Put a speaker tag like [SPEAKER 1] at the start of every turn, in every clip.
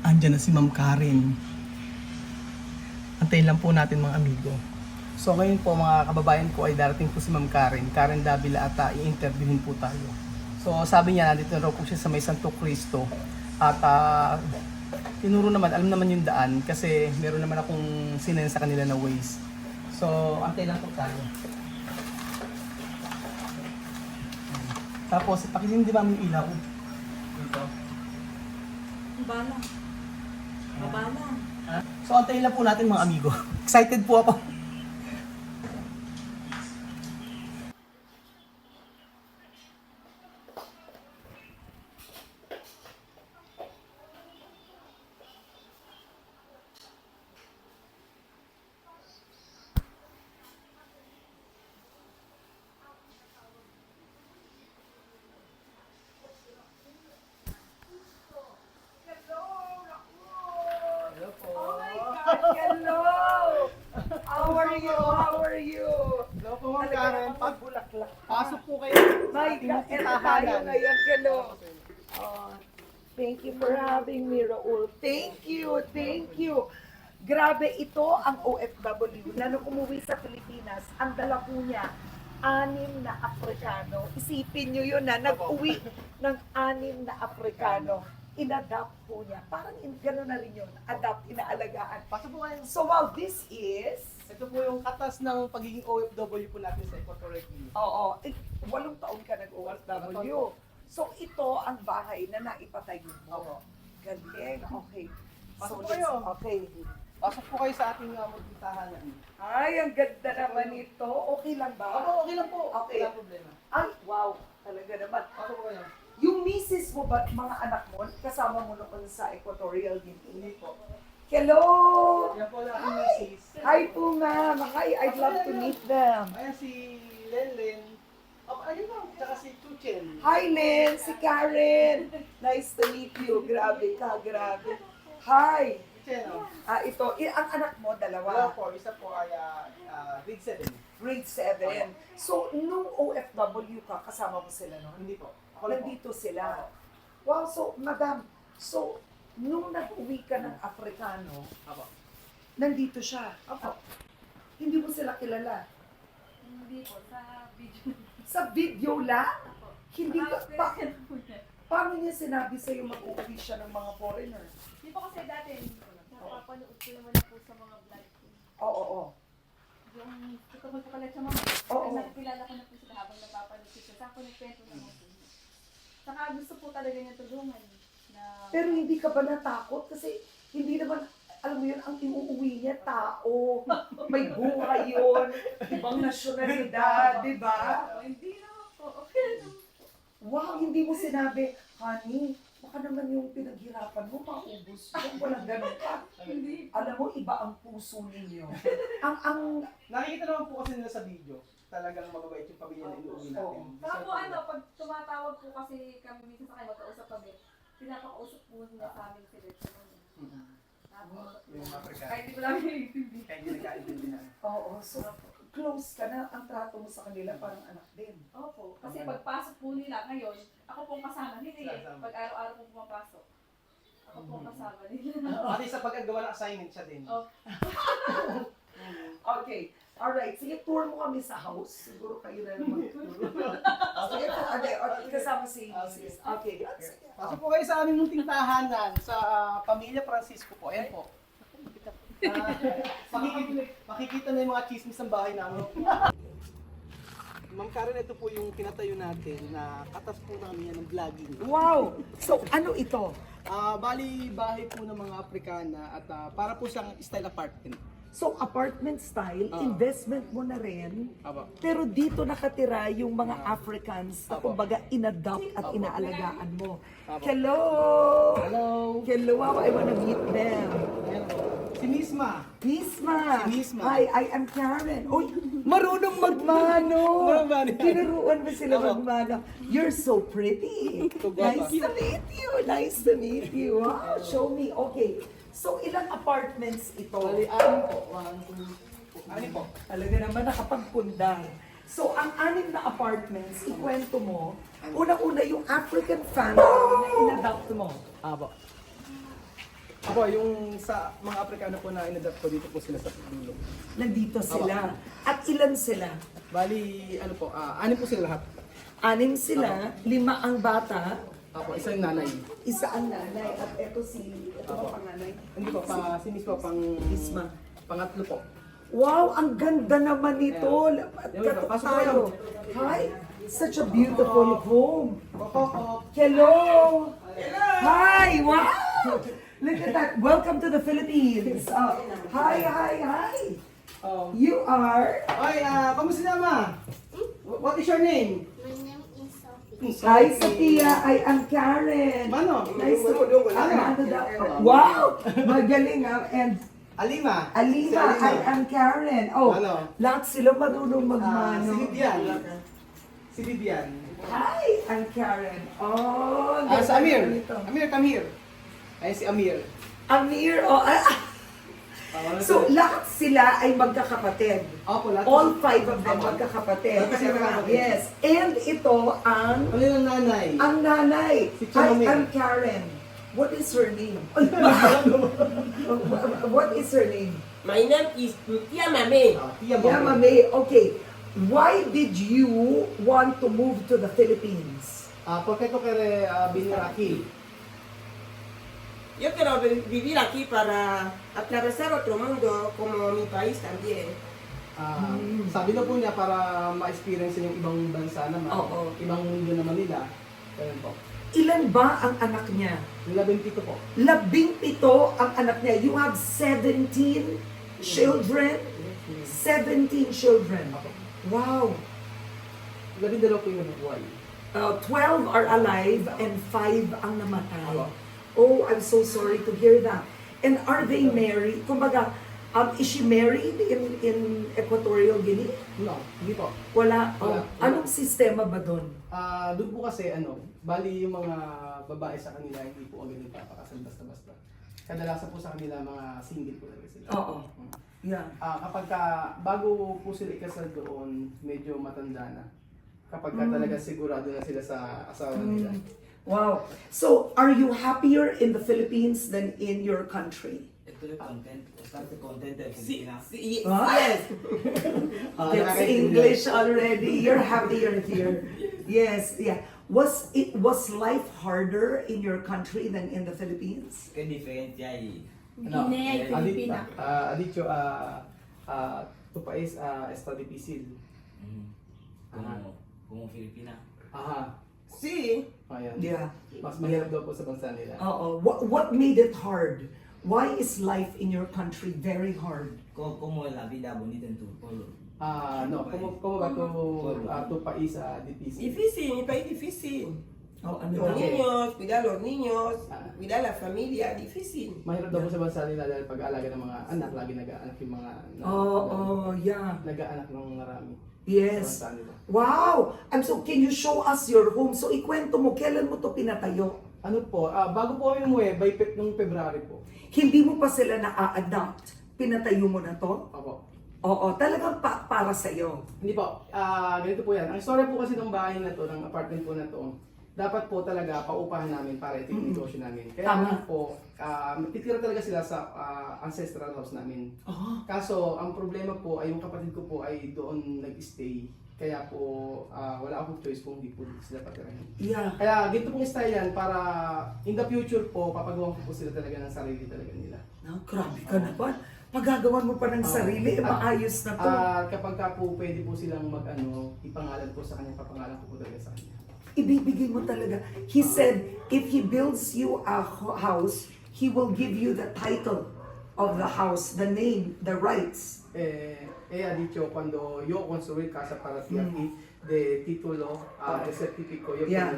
[SPEAKER 1] Andiyan na si Ma'am Karen. Antayin lang po natin mga amigo. So ngayon po mga kababayan ko ay darating po si Ma'am Karen. Karen Davila at i-interviewin po tayo. So sabi niya nandito na raw po siya sa may Santo Cristo. At tinuro naman, alam naman yung daan kasi meron naman akong sinend sa kanila na Waze. So antayin lang po tayo. Tapos pakisindi ba yung ilaw? Dito.
[SPEAKER 2] Bala. Mabala.
[SPEAKER 1] So antayin lang po natin mga amigo. Excited po ako.
[SPEAKER 2] Hello! How are you? How are you?
[SPEAKER 1] Hello po Ma'am Karen.
[SPEAKER 2] Pagbulaklak.
[SPEAKER 1] Pasok po kayo.
[SPEAKER 2] My God, eto tayo ngayon. Hello. Oh, thank you for having me, Raul. Thank you, thank you. Grabe, ito ang OFW na nung umuwi sa Pilipinas, ang dala po niya, 6 na Afrikano. Isipin niyo yun na nag-uwi ng 6 na Afrikano. Inadapt po niya. Parang gano'n na rin yun. Adapt, inaalagaan.
[SPEAKER 1] Pasok po kayo.
[SPEAKER 2] So while this is,
[SPEAKER 1] Ito po yung katas ng pagiging OFW po natin sa Equatorial Guinea.
[SPEAKER 2] oo, 8 taon ka nag-OFW. So ito ang bahay na naipatayo mo. Galing, okay.
[SPEAKER 1] Pasok po
[SPEAKER 2] let's-
[SPEAKER 1] kayo.
[SPEAKER 2] Okay.
[SPEAKER 1] Pasok po kayo sa ating magtahanan.
[SPEAKER 2] Ay, ang ganda naman ito. Okay lang ba?
[SPEAKER 1] Okay lang po.
[SPEAKER 2] Okay.
[SPEAKER 1] Wala problema.
[SPEAKER 2] Ay, wow. Talaga naman.
[SPEAKER 1] Pasok po kayo.
[SPEAKER 2] Yung misis mo ba, mga anak mo, kasama mo noon sa Equatorial Guinea?
[SPEAKER 1] Hindi po.
[SPEAKER 2] Hello!
[SPEAKER 1] Yan po lang ang misis.
[SPEAKER 2] Hi po ma'am. Hi, I'd love to meet them.
[SPEAKER 1] Ayan si Lenlen. Ayun po. Tsaka si Chuchen.
[SPEAKER 2] Hi Lynn, si Karen. Nice to meet you. Grabe ka, grabe. Hi.
[SPEAKER 1] Chuchen, oh.
[SPEAKER 2] Ito, ang anak mo,
[SPEAKER 1] Wala
[SPEAKER 2] dalawa.
[SPEAKER 1] po. Isa po ay grade 7.
[SPEAKER 2] Grade 7. So, nung OFW ka, kasama mo sila noon?
[SPEAKER 1] Hindi po. Ako lang po.
[SPEAKER 2] Nandito sila. Wow, so, madam, so, nung nag-uwi ka ng Afrikano,
[SPEAKER 1] Apo.
[SPEAKER 2] nandito siya.
[SPEAKER 1] Apo.
[SPEAKER 2] Hindi mo sila kilala.
[SPEAKER 3] Hindi po, sa video.
[SPEAKER 2] Sa video lang? Hindi ka,
[SPEAKER 3] Experience po niya.
[SPEAKER 2] paano niya sinabi sa'yo mag-uwi siya ng mga foreigner?
[SPEAKER 3] Hindi po kasi dati, napapanood ko naman na po sa mga vlog ko.
[SPEAKER 2] Oo, oo.
[SPEAKER 3] Yung tukabal ko pala sa mga,
[SPEAKER 2] Oo.
[SPEAKER 3] nakikilala ko na po sila habang napapanood ko siya. Saka po nagkwento naman po niya. Saka gusto po talaga niya tulungan. Na,
[SPEAKER 2] Pero hindi ka ba natakot? Kasi hindi naman, alam mo yun, ang iuuwi niya, tao. May buhay yun. Ibang nasyonalidad, di ba?
[SPEAKER 3] hindi naman po, okay naman.
[SPEAKER 2] Wow, hindi mo sinabi, honey, baka naman yung pinaghirapan mo, maubos yun. Walang ganun ka.
[SPEAKER 3] Hindi.
[SPEAKER 2] Alam mo, iba ang puso ninyo. Ang,
[SPEAKER 1] Nakikita naman po kasi nila sa video. Talagang mababait yung pamilya na inuwi natin.
[SPEAKER 3] Saka po pag tumatawag po kasi kami minsan sa kayo, magkausap kami, pinapakausap po nila sa amin sila. Tapos,
[SPEAKER 1] Yung African.
[SPEAKER 3] kahit hindi ko lang naiintindihan.
[SPEAKER 1] Kaya hindi nagkaintindihan.
[SPEAKER 2] oo, so, close ka na, ang trato mo sa kanila parang anak din.
[SPEAKER 3] Opo. Kasi pagpasok po nila ngayon, ako pong kasama nila eh.
[SPEAKER 1] Kasama.
[SPEAKER 3] Pag araw-araw po pumapasok. Ako pong kasama nila.
[SPEAKER 1] Pati sa pagkagawa ng assignment siya din.
[SPEAKER 3] Oh.
[SPEAKER 2] Okay. Alright. Sige, tour mo kami sa house. Siguro kayo na naman mag-tour. Sige po. Okay, kasama si Mrs. Okay. Sige.
[SPEAKER 1] Pasok po kayo sa aming munting tahanan sa Pamilya Francisco po. Ayan po. Makikita na yung mga chismis ng bahay namin. Ma'am Karen, ito po yung pinatayo natin na katas po namin yan ng vlogging.
[SPEAKER 2] Wow! So, ano ito?
[SPEAKER 1] Bali, bahay po ng mga Afrikana at para po siyang style apartment.
[SPEAKER 2] So, apartment style, investment mo na rin.
[SPEAKER 1] Aba.
[SPEAKER 2] Pero dito nakatira yung mga Africans na
[SPEAKER 1] Apo.
[SPEAKER 2] kumbaga inadopt at
[SPEAKER 1] Apo.
[SPEAKER 2] inaalagaan mo.
[SPEAKER 1] Apo.
[SPEAKER 2] Hello!
[SPEAKER 1] Hello!
[SPEAKER 2] Hello! Wow, I wanna meet them.
[SPEAKER 1] Ayan po. Si Misma.
[SPEAKER 2] Misma!
[SPEAKER 1] Si Misma.
[SPEAKER 2] Hi, I am Karen. Uy, marunong magmano!
[SPEAKER 1] Marunong magmano.
[SPEAKER 2] Tinuruan mo sila
[SPEAKER 1] Apo.
[SPEAKER 2] magmano. You're so pretty. Nice to meet you. Nice to meet you. Wow, show me. Okay. So, ilang apartments ito?
[SPEAKER 1] Bali, anim po. 1, 2, 3. Anim po.
[SPEAKER 2] Talaga naman nakapagpundar. So, ang 6 na apartments, ikwento mo, unang-una yung African family na inadopt mo.
[SPEAKER 1] Aba. Ako, yung sa mga Afrikano po na in-adapt ko, dito po sila sa dulo.
[SPEAKER 2] Nandito sila. At ilan sila?
[SPEAKER 1] Bali, ano po, 6 po sila lahat.
[SPEAKER 2] 6 sila, 5 ang bata,
[SPEAKER 1] Ako, isa yung nanay.
[SPEAKER 2] isa ang nanay, at ito ba panganay?
[SPEAKER 1] Hindi po, si Miss po,
[SPEAKER 2] Isma.
[SPEAKER 1] pangatlo po.
[SPEAKER 2] Wow, ang ganda naman nito.
[SPEAKER 1] Pasok
[SPEAKER 2] Katok
[SPEAKER 1] po
[SPEAKER 2] tayo. Hi, such a beautiful home.
[SPEAKER 1] Koko.
[SPEAKER 2] Hello. Hi, wow. Look at that. Welcome to the Philippines. Hi. You are?
[SPEAKER 1] Oy, kamusta na, ma? What is your name?
[SPEAKER 4] My name is Sophie.
[SPEAKER 2] Hi, Sophia. I am Karen.
[SPEAKER 1] Mano?
[SPEAKER 2] Nice to ano daw? Wow! Magaling And
[SPEAKER 1] Alima.
[SPEAKER 2] Alima,
[SPEAKER 1] Si
[SPEAKER 2] I am Karen. Oh,
[SPEAKER 1] Ano?
[SPEAKER 2] lahat sila marunong
[SPEAKER 1] Si
[SPEAKER 2] magmano.
[SPEAKER 1] Vivian. Si Vivian.
[SPEAKER 2] Hi, I'm Karen. Oh,
[SPEAKER 1] Si Amir.
[SPEAKER 2] nito.
[SPEAKER 1] Amir, come here. Ay, si Amir.
[SPEAKER 2] Amir, So, lahat sila ay magkakapatid.
[SPEAKER 1] Opo, lahat.
[SPEAKER 2] All 5 of them magkakapatid.
[SPEAKER 1] Lahat sila magkakapatid.
[SPEAKER 2] Yes. And ito ang
[SPEAKER 1] Ano yung nanay?
[SPEAKER 2] nanay.
[SPEAKER 1] Si
[SPEAKER 2] Hi,
[SPEAKER 1] Chomel.
[SPEAKER 2] I'm Karen. What is her name? What is her name?
[SPEAKER 5] My name is Tia Mame.
[SPEAKER 1] Tia
[SPEAKER 2] Yeah, Mame. Okay. Why did you want to move to the Philippines?
[SPEAKER 1] Porque to kere venir aquí.
[SPEAKER 5] Yo quiero vivir aquí para atravesar otro mundo como mi país también.
[SPEAKER 1] Sabi na po niya para ma-experience yung ibang bansa naman.
[SPEAKER 2] Oo.
[SPEAKER 1] Ibang mundo naman nila. Ganun po.
[SPEAKER 2] Ilan ba ang anak niya?
[SPEAKER 1] Nila 20 po.
[SPEAKER 2] 17 ang anak niya. You have 17 children? 17 children. Wow.
[SPEAKER 1] 12 po yung nabuhay.
[SPEAKER 2] 12 are alive and 5 ang namatay.
[SPEAKER 1] Opo.
[SPEAKER 2] Oh, I'm so sorry to hear that. And are they married? Kumbaga, is she married in Equatorial Guinea?
[SPEAKER 1] No, hindi po.
[SPEAKER 2] Wala. Oh,
[SPEAKER 1] Wala.
[SPEAKER 2] anong sistema ba doon?
[SPEAKER 1] Doon po kasi bali yung mga babae sa kanila hindi po ang ganun papakasal basta-basta. Kadalasan po sa kanila mga single po talaga sila.
[SPEAKER 2] Oo. Yeah.
[SPEAKER 1] Kapag bago po sila ikasal doon, medyo matanda na. Kapag talaga sigurado na sila sa asawa nila.
[SPEAKER 2] Wow. So, are you happier in the Philippines than in your country?
[SPEAKER 6] Estoy contento, bastante contento de
[SPEAKER 5] Sí,
[SPEAKER 6] Filipinas.
[SPEAKER 5] sí,
[SPEAKER 2] Huh?
[SPEAKER 5] yes.
[SPEAKER 2] Gets English already. You're happier here. Yes, yeah. Was life harder in your country than in the Philippines?
[SPEAKER 6] ¿Qué diferencia hay?
[SPEAKER 3] Guinea y Pilipina.
[SPEAKER 1] Dicho, tu país está difícil.
[SPEAKER 6] Como Filipinas.
[SPEAKER 1] Aha.
[SPEAKER 5] Sí.
[SPEAKER 1] Ayan.
[SPEAKER 2] Yeah.
[SPEAKER 1] Mas mahirap daw po sa bansa nila.
[SPEAKER 2] Oo. What made it hard? Why is life in your country very hard?
[SPEAKER 6] ¿Cómo es la vida bonita en tu pueblo?
[SPEAKER 1] No, ¿cómo va tu país difícil?
[SPEAKER 5] Difícil, mi país difícil.
[SPEAKER 2] Oh, ano
[SPEAKER 5] Los
[SPEAKER 2] ba?
[SPEAKER 5] niños, cuidar a los niños, cuidar a la familia, difícil.
[SPEAKER 1] Mahirap daw po sa bansa nila dahil pag-aalaga ng mga anak, lagi nag-aanak yung mga
[SPEAKER 2] Yeah.
[SPEAKER 1] nag-aanak ng marami.
[SPEAKER 2] Yes.
[SPEAKER 1] Sa bansa nila.
[SPEAKER 2] Wow! Can you show us your home? So, ikwento mo, kailan mo to pinatayo?
[SPEAKER 1] Ano po, bago po kami umuwi, nung February po.
[SPEAKER 2] Hindi mo pa sila na-adapt. Pinatayo mo na to?
[SPEAKER 1] Opo.
[SPEAKER 2] Oo, talagang para sa'yo.
[SPEAKER 1] Hindi po, ganito po yan. Ang story po kasi ng bahay na to, ng apartment po na to, dapat po talaga paupahan namin para ito yung negosyo namin. Kaya
[SPEAKER 2] Tama.
[SPEAKER 1] naman po, titira talaga sila sa ancestral house namin.
[SPEAKER 2] Oh.
[SPEAKER 1] Kaso, ang problema po ay yung kapatid ko po ay doon nag-stay. Kaya po, wala akong choice kung hindi po sila patirahin.
[SPEAKER 2] Yeah.
[SPEAKER 1] Kaya ganito pong style yan para in the future po, papagawa ko po sila talaga ng sarili talaga nila.
[SPEAKER 2] No, grabe ka naman. Pagagawan mo pa ng sarili, maayos na to.
[SPEAKER 1] Kapag ka po pwede po silang ipangalan po sa kanya, papangalan ko po talaga sa kanya.
[SPEAKER 2] Ibibigay mo talaga. He said, if he builds you a house, he will give you the title of the house, the name, the rights.
[SPEAKER 1] Ha dicho cuando yo construí casa para ti aquí, de título, de certificado, yo
[SPEAKER 2] Yeah.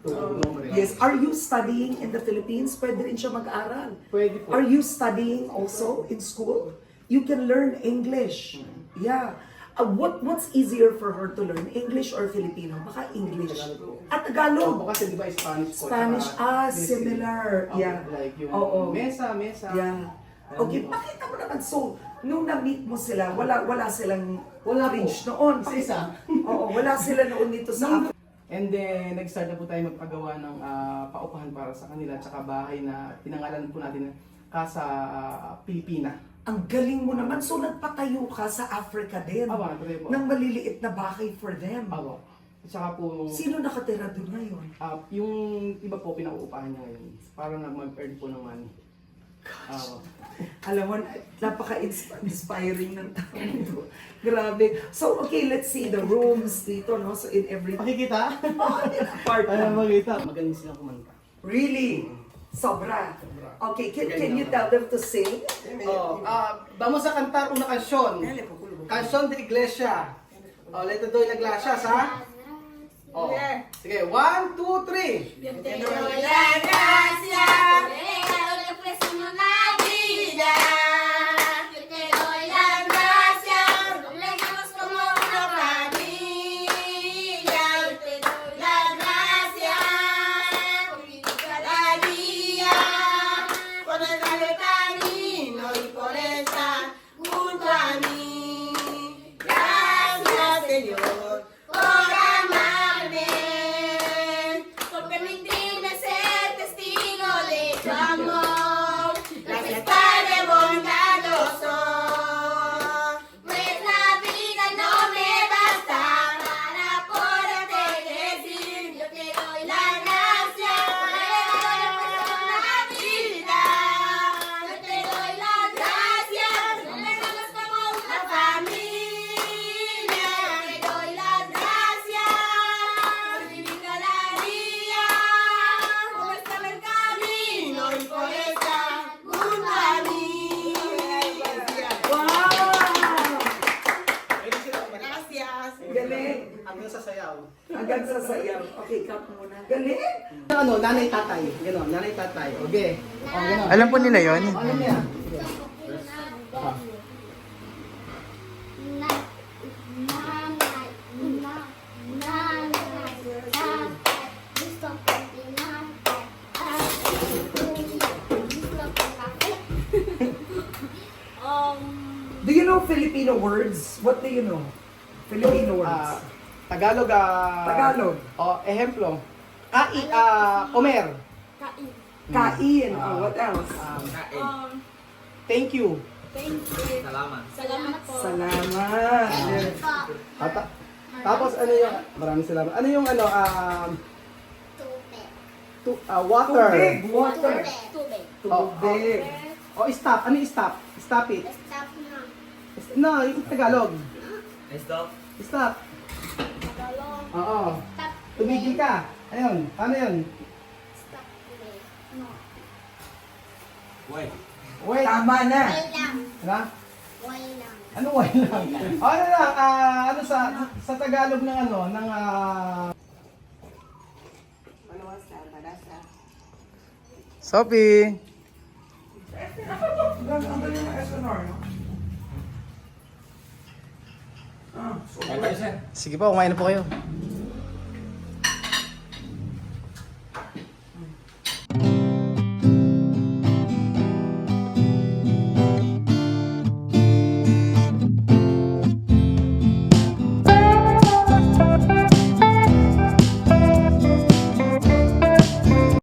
[SPEAKER 1] tu nombre.
[SPEAKER 2] Yes. Are you studying in the Philippines? Pwede rin siya mag-aral.
[SPEAKER 1] Pwede po.
[SPEAKER 2] Are you studying also in school? You can learn English. Yeah. What's easier for her to learn? English or Filipino? Baka English.
[SPEAKER 1] Tagalog po.
[SPEAKER 2] At Tagalog.
[SPEAKER 1] Opo, kasi di ba Spanish po.
[SPEAKER 2] Spanish,
[SPEAKER 1] tsaka English.
[SPEAKER 2] similar.
[SPEAKER 1] Opo,
[SPEAKER 2] Yeah.
[SPEAKER 1] Like yung
[SPEAKER 2] Oo.
[SPEAKER 1] mesa.
[SPEAKER 2] Yeah. Okay, pakita mo naman. So, nung na-meet mo sila, wala silang
[SPEAKER 1] Wala po.
[SPEAKER 2] fridge noon.
[SPEAKER 1] Isa-isa.
[SPEAKER 2] Oo, wala sila noon dito sa
[SPEAKER 1] And then, nag-start na po tayo magpagawa ng paupahan para sa kanila at saka bahay na pinangalan po natin Casa Pilipina.
[SPEAKER 2] Ang galing mo naman. So, nagpatayo ka sa Africa din.
[SPEAKER 1] Aba, nagpatayo po.
[SPEAKER 2] Ng maliliit na bahay for them.
[SPEAKER 1] Aba. At saka po,
[SPEAKER 2] Sino nakatira doon ngayon?
[SPEAKER 1] yung iba po pinauupahan niya ngayon para na mag-earn po ng money.
[SPEAKER 2] Alam mo, napaka-inspiring ng tao nito. Grabe. So, okay, let's see the rooms dito, no? So, in every...
[SPEAKER 1] Makikita?
[SPEAKER 2] apartment.
[SPEAKER 1] Makikita. Magaling silang kumanta.
[SPEAKER 2] Really? Sobra. Okay, can you tell them to sing?
[SPEAKER 1] Vamos a cantar una canción. Canción de iglesia. Le doy las gracias, ha? Sige, 1, 2, 3.
[SPEAKER 4] Yo te doy la gracia por el que ofrecimos la vida. Yo te doy la gracia, nos legamos como una familia. Yo te doy la gracia por vivir cada día, por el camino y por estar junto a mí. Gracias, Señor, por amarme, por permitirme ser testigo de tu amor. Gracias, Padre bondadoso, pues la vida no me basta para poderte decir. Yo te doy la gracia por la vida. Yo te doy la gracia, no me hagas como una familia. Te doy las gracias por vivir cada día, por estar en el camino y por estar junto a mí.
[SPEAKER 2] Wow!
[SPEAKER 5] Gracias.
[SPEAKER 2] Galing.
[SPEAKER 1] Hanggang sa sayaw.
[SPEAKER 2] Hanggang sa sayaw. Okay, cut muna. Galing.
[SPEAKER 1] Ano, nanay tatay. Ganon, nanay tatay. Okay. Ganon.
[SPEAKER 7] Alam po nila yon.
[SPEAKER 1] Alam niya.
[SPEAKER 2] Do you know Filipino words? What do you know? Filipino words.
[SPEAKER 1] Tagalog.
[SPEAKER 2] Tagalog.
[SPEAKER 1] Ehemplo. Comer.
[SPEAKER 2] Kain. Oh, what else?
[SPEAKER 1] Thank you.
[SPEAKER 6] Salamat.
[SPEAKER 4] Salamat po.
[SPEAKER 2] Salamat.
[SPEAKER 1] Tapos ano yung, maraming salamat. Ano yung water.
[SPEAKER 2] Tubig. Water.
[SPEAKER 4] Tubig.
[SPEAKER 2] Tubig.
[SPEAKER 1] Stop. Ano yung stop? Stop it.
[SPEAKER 4] Stop na.
[SPEAKER 1] No, yung Tagalog.
[SPEAKER 6] Stop.
[SPEAKER 1] Stop.
[SPEAKER 4] Tagalog.
[SPEAKER 1] Oo.
[SPEAKER 4] Stop.
[SPEAKER 1] Tumigil ka. Ayun. Paano yun?
[SPEAKER 4] Stop play. No.
[SPEAKER 6] Wait.
[SPEAKER 1] Wait.
[SPEAKER 2] Tama na.
[SPEAKER 4] Wait lang.
[SPEAKER 1] Ano?
[SPEAKER 4] Wait lang.
[SPEAKER 1] Ano wait lang? Ano lang? Ano sa Tagalog ng
[SPEAKER 7] Sophie!
[SPEAKER 2] Ang galing ng SNR, no?
[SPEAKER 7] Sige po, kumain na po kayo.